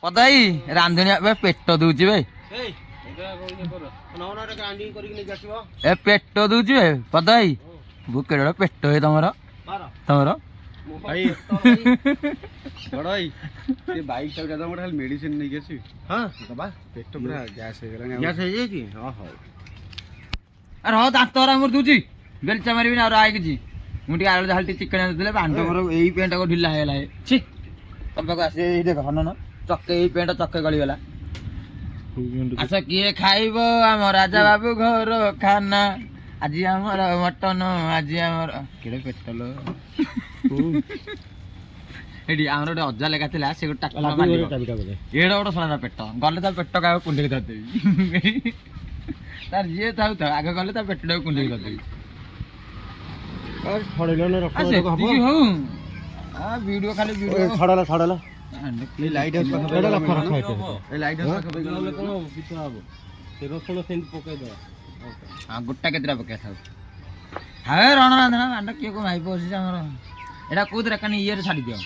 ପଦାଇ ରାନ୍ଧୁଣି ଏବେ ପେଟ ଦଉଛି ବେ ଏ ପେଟ ଦଉଛି ବେ ପଦାଇ କେଡେ ପେଟ ହେ ତମର ତମର ଭାଇ ବଡ ଭାଇ ସେ ବାଇକ୍ ଚାଲୁ ଦାଦା ଗୋଟେ ମେଡିସିନ ନେଇକି ଆସିବି। ହଁ ବାବା ପେଟ ପୁରା ଗ୍ୟାସ୍ ହେଇଗଲାଣି। ଗ୍ୟାସ୍ ହେଇଯାଇଛି? ହଁ ହଉ। ଆରେ ହଁ ଦାନ୍ତ ମୋର ଦଉଛି ବେଲଚା ମାରିବିନି ଆଉ ଆଇ କିଛି ମୁଁ ଟିକେ ଆଳୁ ଯାହା ଟିକେ ଚିକେନ ଆଣିଥିଲେ ବାଣ୍ଡ ମୋର ଏଇ ପେଣ୍ଟ ଢିଲା ହେଇଗଲା ଛି ତମ ପାଖକୁ ଆସି ଦେଖ ହନ ଚକେ ଏଇ ପେଣ୍ଟ ଚକେ ଗଳିଗଲା। ଆଚ୍ଛା କିଏ ଖାଇବ ଆମ ରାଜା ବାବୁ ଘର ଖାନା ଆଜି ଆମର ମଟନ ଆଜି ଆମର କେଡେ ପେଟଲ ଏଠି ଆମର ଗୋଟେ ଅଜା ଲେଖା ଥିଲା ସେ ଗୋଟେ ଟାକୁଆ ଏଡ ଗୋଟେ ଶଳା ପେଟ ଗଲେ ତା ପେଟ କାହାକୁ କୁଣ୍ଡେଇ ଧରିଦେବି ତାର ଯିଏ ଥାଉ ଥାଉ ଆଗ ଗଲେ ତା ପେଟଟାକୁ କୁଣ୍ଡେଇ ଧରିଦେବି ସେତିକି ହଉ ଭିଡିଓ ଖାଲି ଭିଡିଓ ଛଡାଲା ଏଇ ଲାଇଟ୍ ହାଉସ୍ ପାଖ ଏଇ ଲାଇଟ୍ ହାଉସ୍ ପାଖ ନହେଲେ କଣ ହବ କିଛି ହବ ସେ ରସୁଣ ସେମିତି ପକେଇଦବା ହଁ ଗୋଟା କେତେଟା ପକେଇ ଥାଉ ହେ ରଣ ରାନ୍ଧନା ମାଣ୍ଡ କିଏ କୋଉ ଭାଇ ବସିଛି ଆମର ଏଇଟା କୋଉଥିରେ କାନି ଇଏରେ ଛାଡ଼ି ଦିଅ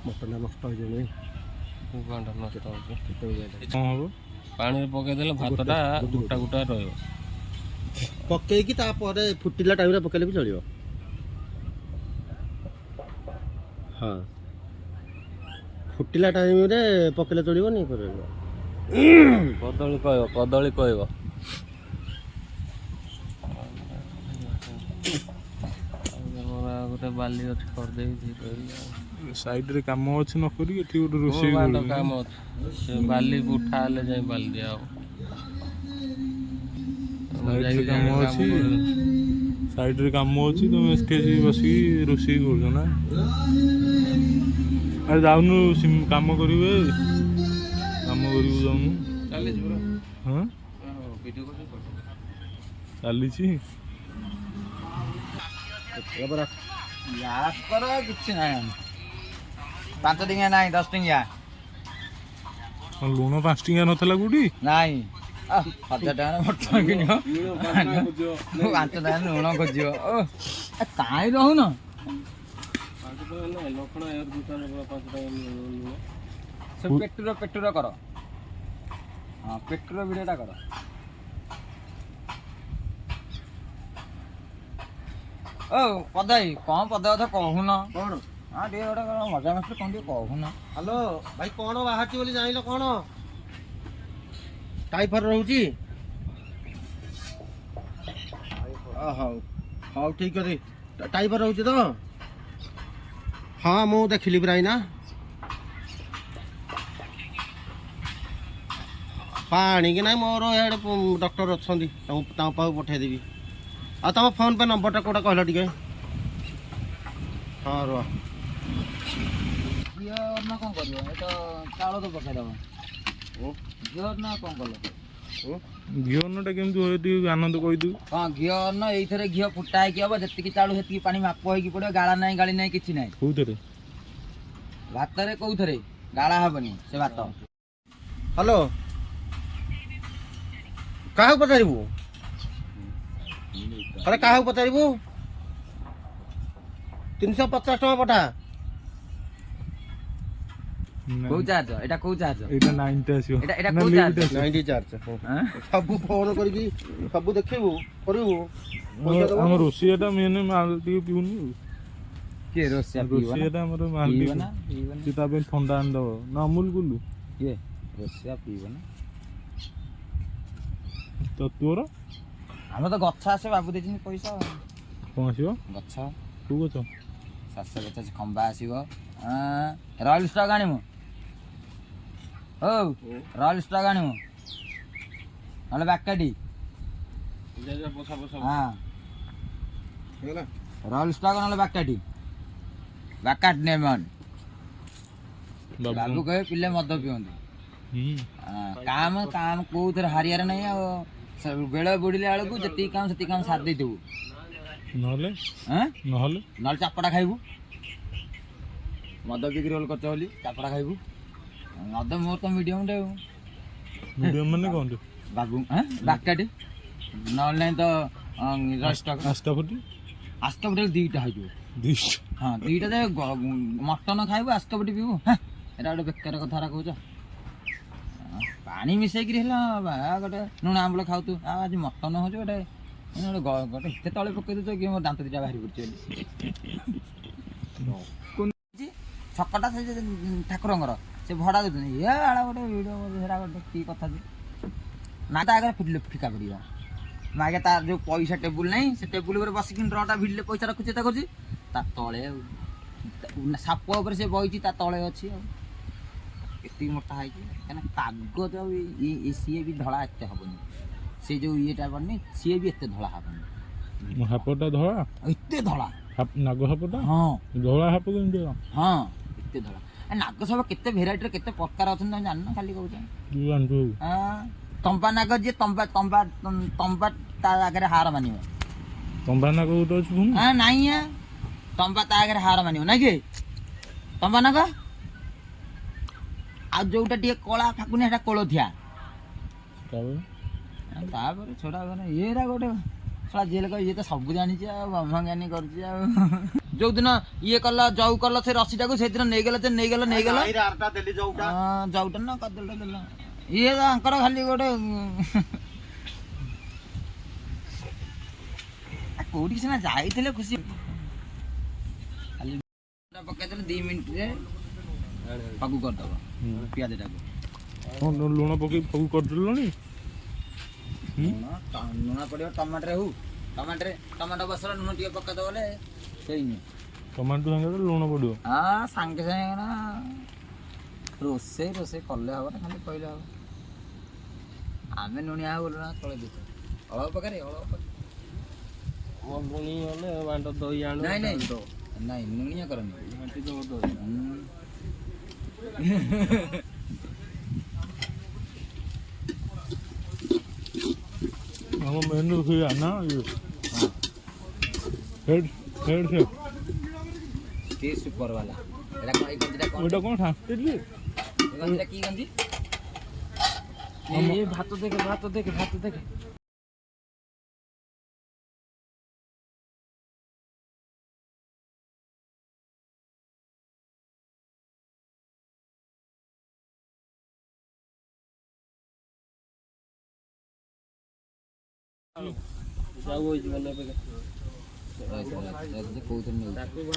ମଟନ ନଷ୍ଟ ହେଇଯିବ କଣ ହବ ପାଣିରେ ପକେଇଦେଲେ ଭାତଟା ଗୋଟା ଗୋଟା ରହିବ ପକେଇକି ତାପରେ ଫୁଟିଲା ଟାଇମରେ ପକେଇଲେ ବି ଚଳିବ। ହଁ ଫୁଟିଲା ଟାଇମରେ ପକେଇଲେ ଚଳିବନି କଦଳୀ କହିବ ଗୋଟେ ବାଲି ଅଛି କରିଦେଇଛି ସାଇଡରେ କାମ ଅଛି ନ କରିକି ଏଠି ଗୋଟେ ରୋଷେଇ କାମ ଅଛି ସେ ବାଲି ଉଠା ହେଲେ ଯାଇ ବାଲି ଦିଆ ହବ ସାଇଡରେ କାମ ଅଛି ତମେ ଏଠି ଆସିକି ବସିକି ରୋଷେଇ କରୁଛ ନା ଆରେ ଯାଉନୁ କାମ କରିବେ ଯାଉନୁ ହଁ ଚାଲିଛି କିଛି ନାହିଁ 5 ଟଙ୍କିଆ ନାହିଁ 10 ଟଙ୍କିଆ ଲୁଣ 5 ଟଙ୍କିଆ ନଥିଲା କୋଉଠି ନାଇଁ 1000 ଟଙ୍କା ମଟନ କିଣିବ 5 ଟଙ୍କା ଲୁଣ ଖୋଜିବ କାହିଁ ରହୁନ ପେଟୁର କର ହଁ ପେଟୁର ଭିଡିଓଟା କର ଓ ପଦାଇ କଣ ପଦେ କଥା କହୁନ କଣ ହଁ ଟିକେ ଗୋଟେ ମଜା ମସ୍ତି କଣ ଟିକେ କହୁନ ହ୍ୟାଲୋ ଭାଇ କଣ ବାହାରିଛି ବୋଲି ଜାଣିଲ କଣ ଟାଇଫର ରହୁଛି ହଉ ହଉ ଠିକ ଅଛି ଟାଇଫର ରହୁଛି ତ ହଁ ମୁଁ ଦେଖିଲି ପୁରା ଏଇନା ପାଣି କି ନାହିଁ ମୋର ଇଆଡ଼େ ଡକ୍ଟର ଅଛନ୍ତି ତାଙ୍କ ପାଖକୁ ପଠାଇଦେବି ଆଉ ତମ ଫୋନ୍ ପେ ନମ୍ବରଟା କେଉଁଟା କହିଲ ଟିକେ ହଁ ରୁହ ଝିଅ ନା କଣ କରିବ ଏ ତ ଚାଉଳ ତ ପକେଇଦବ ଝିଅ ନା କଣ କଲ ଘିଅ ଅନ୍ନଟା କେମିତି ହୁଏ ଟିକେ ଆନନ୍ଦ କହିଦୁ ହଁ ଘିଅ ଅନ୍ନ ଏଇଥିରେ ଘିଅ ଫୁଟା ହେଇକି ହବ ଯେତିକି ଚାଉଳ ସେତିକି ପାଣି ମାପ ହେଇକି ପଡିବ ଗାଳା ନାହିଁ ଗାଳି ନାହିଁ କିଛି ନାହିଁ କୋଉଥିରେ ଭାତରେ କୋଉଥିରେ ଗାଳା ହବନି ସେ ଭାତ ହ୍ୟାଲୋ କାହାକୁ ପଚାରିବୁ ଆରେ କାହାକୁ ପଚାରିବୁ 350 ଟଙ୍କା ପଠା କୋଉ ଚାର୍ଜ ଏଇଟା କୋଉ ଚାର୍ଜ ଏଇଟା 9 ଆସିବ ଏଇଟା କୋଉ ଚାର୍ଜ 90 ଚାର୍ଜ ସବୁ ଫୋନ କରିକି ସବୁ ଦେଖିବୁ କରିବୁ ଆମ ରୋଷେଇଟା ମେନ୍ ମାଲ ଟିକେ ପିଉନି କିଏ ରୋଷେଇଟା ଆମର ମାଲ ପିଉନି ତା ପାଇଁ ଥଣ୍ଡା ଆଣିଦବ ନା ଅମୁଲ କୁଲୁ କିଏ ରୋଷେଇଆ ପିଇବ ନା ତ ତୋର ଆମର ତ ଗଛ ଆସିବ ବାବୁ ଦେଇଛନ୍ତି ପଇସା କଣ ଆସିବ ଗଛ କୋଉ ଗଛ 750 ଖମ୍ବା ଆସିବ ରୟାଲ ଷ୍ଟକ୍ ଆଣିବୁ ହଉ ରୟାଲ ଷ୍ଟକ୍ ଆଣିବୁ ନହେଲେ ବାକାଟି ହଁ ରୟାଲ ଷ୍ଟକ୍ ନହେଲେ ବାକାଟି ବାକାଟ ନେମନ ବାବୁ କହେ ପିଲେ ମଦ ପିଅନ୍ତି କାମ କୋଉଥିରେ ହାରିଆରେ ନାହିଁ ଆଉ ବେଳ ବୁଡ଼ିଲା ବେଳକୁ ଯେତିକି କାମ ସେତିକି କାମ ସାରି ଦେଇଥିବୁ ନହେଲେ ଚାପଟା ଖାଇବୁ ମଦ ବିକ୍ରି ରୋଲ କରୁଛ ବୋଲି ଚାପଡ଼ା ଖାଇବୁ ମଦ ମୋର ତ ମିଡ଼ିୟମଟେ ଆଉ ମିଡ଼ିୟମ ମାନେ କ'ଣ ବାବୁ ବାକାଟେ ନହେଲେ ନାହିଁ ତ ଆସ୍ତାପଟି ଆସ୍ତପଟି ଦୁଇଟା ହେଇଯିବ ହଁ ଦୁଇଟା ଯେ ମଟନ ଖାଇବୁ ଆସ୍ତପଟି ପିଇବୁ ଏଇଟା ଗୋଟେ ବେକାର କଥାରା କହୁଛ ପାଣି ମିଶେଇକିରି ହେଲା ଗୋଟେ ଲୁଣ ଆମ୍ବୁଳ ଖାଉଛୁ ଆଉ ଆଜି ମଟନ ହେଉଛି ଗୋଟେ ଗୋଟେ ଏତେ ତଳେ ପକେଇ ଦେଉଛ କି ମୋ ଦାନ୍ତ ଦୁଇଟା ବାହାରି ପଡ଼ୁଛି ବୋଲି ଛକଟା ସେ ଠାକୁରଙ୍କର ସେ ଭଡ଼ା ଦେଉଛନ୍ତି ଏ ଆଳ ଗୋଟେ ଭିଡ଼ିଓ ସେଟା ଗୋଟେ କି କଥା ଯେ ନା ତା ଆଗରେ ଫିକା ପଡ଼ିବ ମୁଁ ଆଗେ ତାର ଯେଉଁ ପଇସା ଟେବୁଲ ନାହିଁ ସେ ଟେବୁଲ ଉପରେ ବସିକି ଡ୍ରଟା ଭିଡ଼ିଲେ ପଇସା ରଖୁଛି ଏତେ କରୁଛି ତା ତଳେ ଆଉ ସାପ ଉପରେ ସେ ବଇଛି ତା ତଳେ ଅଛି ଆଉ ଏତିକି ମୋଟା ହେଇଛି କାହିଁକିନା କାଗଜ ସିଏ ବି ଧଳା ଏତେ ହେବନି ସେ ଯେଉଁ ଇଏଟା ପଡ଼ିନି ସିଏ ବି ଏତେ ଧଳା ହେବନି ହାପଟା ଧଳା ଏତେ ଧଳା ନାଗ ହାପଟା ହଁ ଧଳା ହାପ କେମିତି ହଁ ଏତେ ଧଳା ନାଗ ସାପ କେତେ ଭେରାଇଟିର କେତେ ପ୍ରକାର ଅଛନ୍ତି ତମେ ଜାଣିନ ଖାଲି କହୁଛ ତମ୍ବା ନାଗ ଯିଏ ତମ୍ବା ତା ଆଗରେ ହାର ମାନିବ ତମ୍ବା ନାଗ ଗୋଟେ ଅଛି ନାଇଁ ତମ୍ବା ତା ଆଗରେ ହାର ମାନିବ ନାଇଁ କି ତମ୍ବା ନାଗ ଆଉ ଯୋଉଟା ଟିକେ କଳା ଫାକୁନି ସେଟା କୋଳଥିଆ ତାପରେ ଛୋଟା ଇଏଟା ଗୋଟେ ଶଳା ଜେଲ କହ ଇଏ ତ ସବୁ ଜାଣିଛି ଆଉ ବ୍ରହ୍ମଜ୍ଞାନୀ କରୁଛି ଆଉ ଯୋଉଦିନ ଇଏ କଲ ଜଉ କଲ ସେ ରସିଟାକୁ ସେଦିନ ନେଇଗଲ ନେଇଗଲ ଜଉଟା ନା କଦଳୀଟା ଦେଲ ଇଏ ତାଙ୍କର ଖାଲି ଗୋଟେ କୋଉଠିକି ସିନା ଯାଇଥିଲେ ଖୁସି ଖାଲି ପକେଇଦେଲେ 2 ମିନିଟ୍ରେ ପାକୁ କରିଦେବ ପିଆଜଟାକୁ ଲୁଣ ପକେଇ ପାକୁ କରିଦେଲଣି ଲୁଣ ପଡ଼ିବ ଟମାଟୋରେ ହଉ ଟମାଟୋ ବସର ଲୁଣ ଟିକେ ପକେଇଦେବ ବୋଲେ ସେଇନି ଟମାଟୋ ସାଙ୍ଗରେ ଲୁଣ ପଡ଼ିବ ହଁ ସାଙ୍ଗେ ସାଙ୍ଗେ ନା ରୋଷେଇ କଲେ ହବ ନା ଖାଲି କହିଲେ ହବ ଆମେ ଲୁଣିଆ ହବ ଲୁଣ ତଳେ ଦେଇଛୁ ଅଳପ ପକାରେ ନାଇଁ ଲୁଣିଆ କରନି ଆମ ମେନୁ ହୁଏ ନା ହେଡ୍ ସେଫ୍ ସୁପର ବାଲା ଏଟା କଣ ଏଇ ଗଞ୍ଜିଟା କଣ ଏଇଟା କ'ଣ ଠାକୁର ଗଞ୍ଜିଟା କି ଗଞ୍ଜି ଏ ଭାତ ଦେଖେ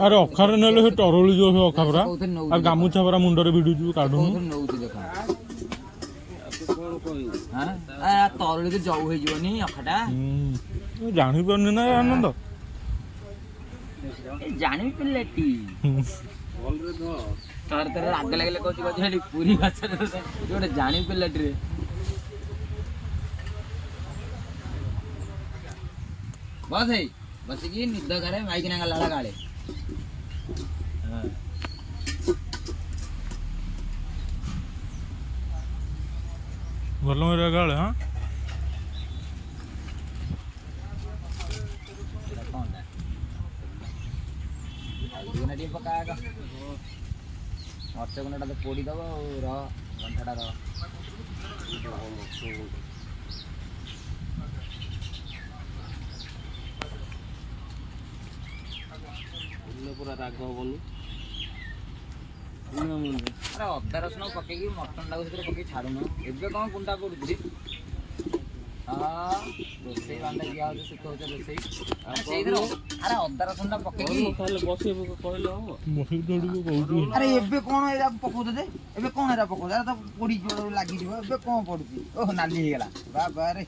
ଆରେ ଅଖାରେ ନେଲେ ସେ ଟରଳି ଯିବ ସେ ଅଖା ପରା ଆଉ ଗାମୁଛା ପରା ମୁଣ୍ଡରେ ଭିଡୁଛୁ କାଢୁନୁ ତରଳିକି ଜଉ ହେଇଯିବନି ଅଖାଟା ଜାଣିପାରୁନି ନା ଆନନ୍ଦ ଜାଣିବି ପିଲାଟି ଥରେ ରାଗ ଲାଗିଲେ କହୁଛି ସେଠି ପୁରୀ ମାଛରେ ଗୋଟେ ଜାଣିବି ପିଲାଟିରେ ବସ ହେଇ ବସିକି ନିଦ ଗାରେ ମାଇକିନା ଗଲା ଗାଳେ ଭଲ ମରିବା ଗାଳେ ହଁ ଟିକେ ପକା ମର୍ଚ ଗୁଣ୍ଡଟା ତ ପୋଡ଼ିଦେବ ଆଉ ଘଣ୍ଟାଟା ପୁରା ରାଗ ହବନି ଆରେ ଅଦା ରସୁଣ ପକେଇକି ମଟନଟାକୁ ସେଥିରେ ପକେଇକି ଛାଡ଼ୁନ ଏବେ କ'ଣ ଗୁଣ୍ଡା ପଡ଼ୁଛି ରୋଷେଇ ବାଣ୍ଡା ଦିଆ ହଉଛି ଶୁଖଉଛି ରୋଷେଇ ସେଇଥିରେ ଆରେ ଅଦା ରସୁଣଟା ପକେଇକି କହିଲେ ହବ ଆରେ ଏବେ କ'ଣ ଏଇଟା ପକଉଛ ଯେ ଏବେ କ'ଣ ଏଇଟା ପକଉଛ ତ ପୋଡ଼ିଯିବ ଲାଗିଯିବ ଏବେ କ'ଣ ପଡ଼ୁଛି ଓହୋ ନାଲି ହେଇଗଲା ବାବାରେ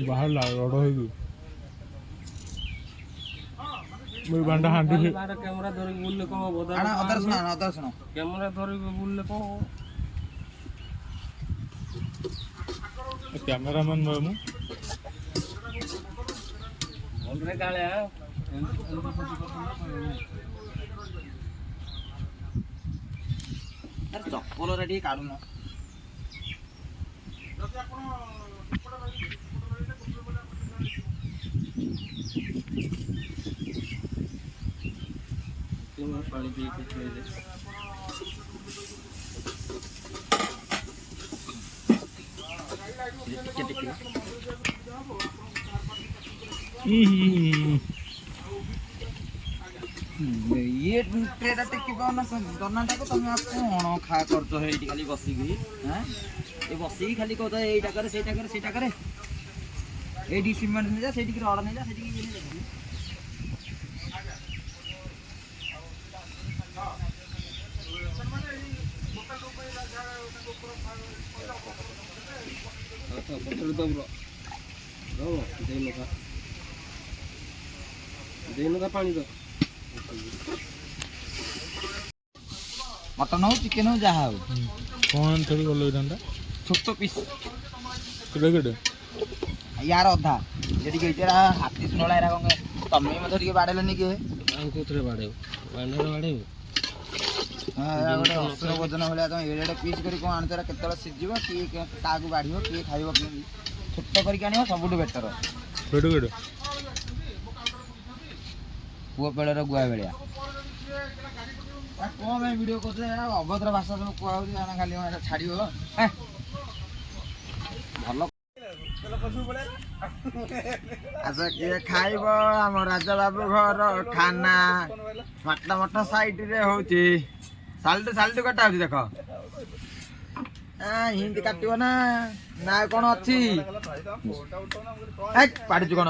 ବାହାରିଲା ରଡ଼ ହେଇକି ବାଣ୍ଡା ହାଣ୍ଡି କ୍ୟାମେରା ଧରିକି ବୁଲିଲେ କ'ଣ ହବ ଅଦା ରସୁଣ କ୍ୟାମେରା ଧରିକି ବୁଲିଲେ କ'ଣ ହବ କ୍ୟାମେରାମ୍ୟାନ୍ ନୁହେଁ ମୁଁ ଭଲରେ କାଳେ ଚପଲରେ ଟିକେ କାଢୁନ ये ट्रेटा टेकी पाउन दनाटाको तमे आ कोन खा करतो हेटी खाली बसिकी हैं ए बसिकी खाली कहतो एटा करे सेटा करे एडी सीमेंट ने जा सेटी की रड ने जा सेटी की मटन हो चिकेन हो जहाँ हो कौन थोड़ी गलो इधर छोट पीस केड़े यार अधा जदि कहीरा हाथी सुनला एरा कौन तमें मत टिके बाड़ेलनि के कोथरे बाड़े बाड़े हां गोटे अस्त्र भोजन भलिया तुम एडे पीस करी कौन आनतरा केतला सिजिबो कि कागु बाड़ियो कि खाइबो कि छोट करी आनियो सबुटु बेटर केड़े पुआ पेड़र गुआ बेलिया कौन मैं वीडियो करते अभद्र भाषा सब कहूँ खाली छाड़ भल अच्छा किए खाइब आम राजा बाबू घर खाना मट साइड रे होची साल्टू कटा होची देख हिंदी काटिब ना ना कौन अच्छी पाड़ुचु कौन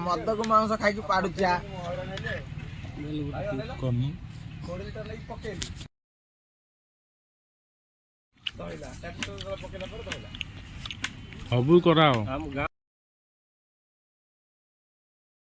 मद को मांस खाई पाड़ुचा सब कराओ